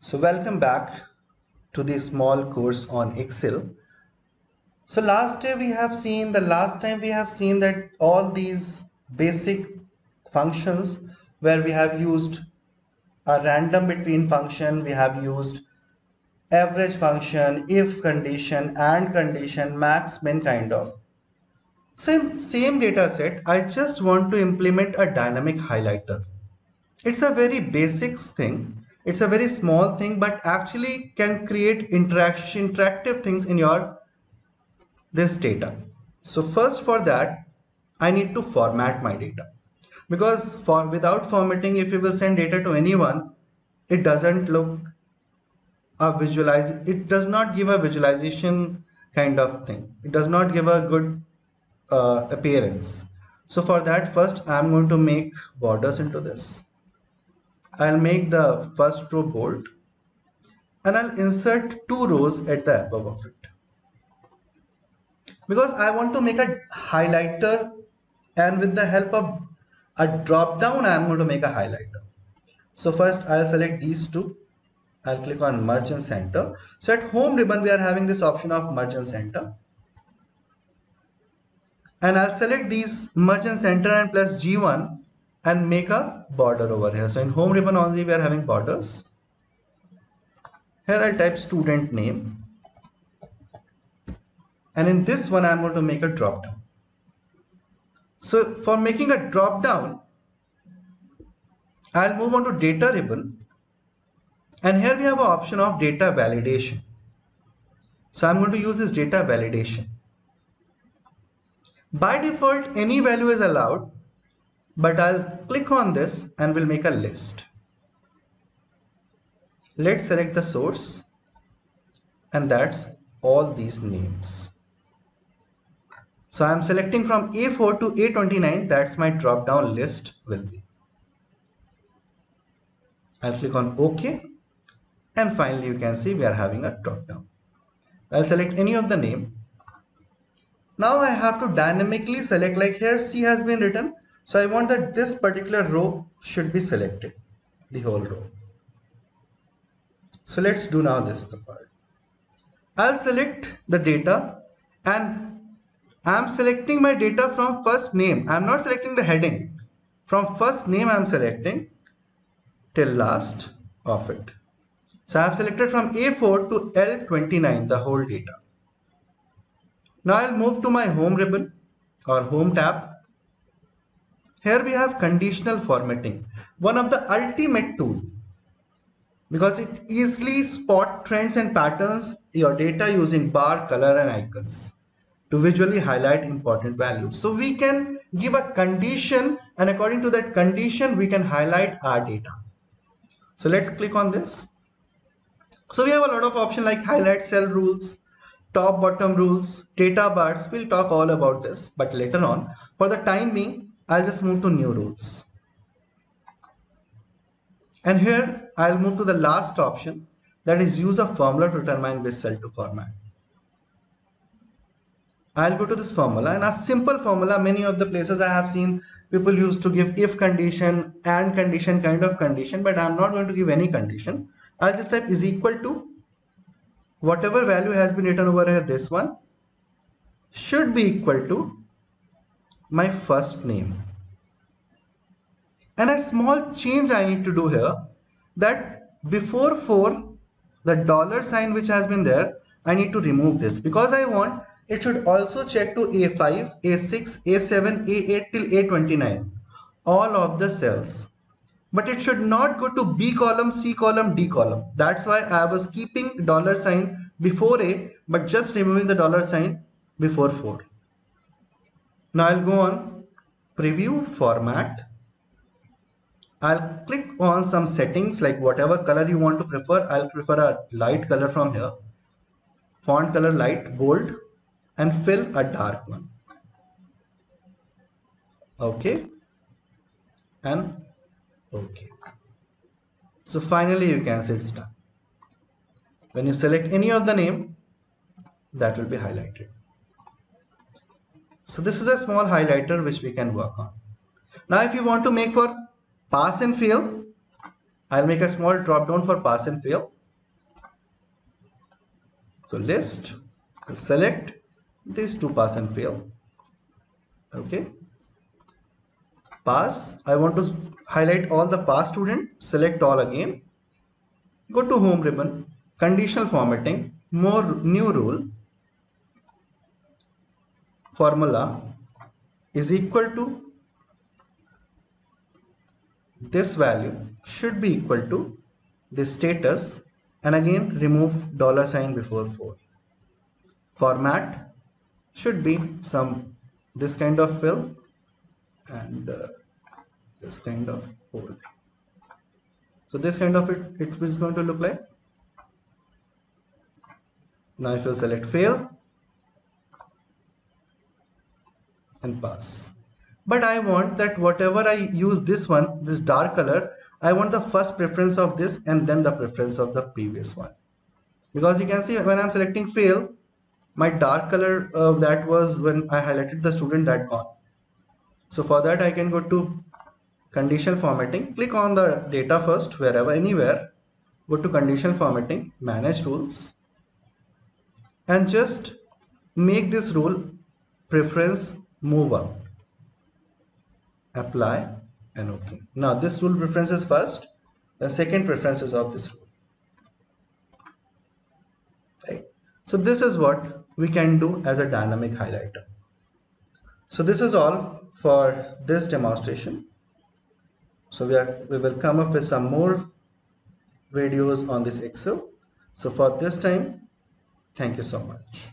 So welcome back to the small course on Excel. So last time we have seen that all these basic functions where we have used a random between function, we have used average function, if condition, and condition, max, min kind of. So in same data set, I just want to implement a dynamic highlighter. It's a very basic thing. It's a very small thing, but actually can create interactive things in your this data. So first for that, I need to format my data because for without formatting, if you will send data to anyone, it doesn't look a visualize. It does not give a visualization kind of thing. It does not give a good appearance. So for that, first I'm going to make borders into this. I'll make the first row bold and I'll insert two rows at the above of it because I want to make a highlighter, and with the help of a drop down I am going to make a highlighter. So first I'll select these two. I'll click on merge and center. So at home ribbon we are having this option of merge and center, and I'll select these merge and center and plus G1 and make a border over here. So in home ribbon only we are having borders. Here I'll type student name, and in this one I'm going to make a drop down. So for making a drop down, I'll move on to data ribbon, and here we have an option of data validation. So I'm going to use this data validation. By default, any value is allowed, but I'll click on this and we'll make a list. Let's select the source, and that's all these names. So I'm selecting from A4 to A29. That's my drop down list will be. I'll click on OK, and finally you can see we are having a drop down. I'll select any of the name. Now I have to dynamically select, like here C has been written. So I want that this particular row should be selected, the whole row. So let's do now this part. I'll select the data, and I'm selecting my data from first name. I'm not selecting the heading. From first name I'm selecting till last of it. So I have selected from A4 to L29 the whole data. Now I'll move to my home ribbon or home tab. Here we have conditional formatting, one of the ultimate tool, because it easily spot trends and patterns your data using bar, color and icons to visually highlight important values. So we can give a condition, and according to that condition we can highlight our data. So let's click on this. So we have a lot of options like highlight cell rules, top bottom rules, data bars. We'll talk all about this, but later on. For the time being, I'll just move to new rules. And here I'll move to the last option, that is use a formula to determine which cell to format. I'll go to this formula, and a simple formula, many of the places I have seen people used to give if condition and condition kind of condition, but I'm not going to give any condition. I'll just type is equal to whatever value has been written over here, this one should be equal to my first name. And a small change I need to do here, that before 4, the dollar sign which has been there, I need to remove this because I want it should also check to A5, A6, A7, A8 till A29, all of the cells. But it should not go to B column, C column, D column. That's why I was keeping dollar sign before A, but just removing the dollar sign before 4. Now I'll go on preview format. I'll click on some settings, like whatever color you want to prefer. I'll prefer a light color from here. Font color light, bold, and fill a dark one. Okay. And okay. So finally you can see it's done. When you select any of the name, that will be highlighted. So this is a small highlighter which we can work on. Now if you want to make for pass and fail, I'll make a small drop down for pass and fail. So list, I'll select these two pass and fail. Okay. Pass, I want to highlight all the pass student, select all again. Go to home ribbon, conditional formatting, more new rule, formula is equal to this value should be equal to the status, and again remove dollar sign before 4. Format should be some this kind of fill and this kind of whole. So this kind of it is going to look like. Now if you select fail and pass, but I want that whatever I use this one, this dark color, I want the first preference of this and then the preference of the previous one, because you can see when I'm selecting fail, my dark color that was when I highlighted the student that gone. So for that I can go to conditional formatting, click on the data first, wherever anywhere, go to conditional formatting, manage rules, and just make this rule preference move up, apply and OK. Now this rule preference is first, the second preference is of this rule, right? So this is what we can do as a dynamic highlighter. So this is all for this demonstration. So we will come up with some more videos on this Excel. So for this time, thank you so much.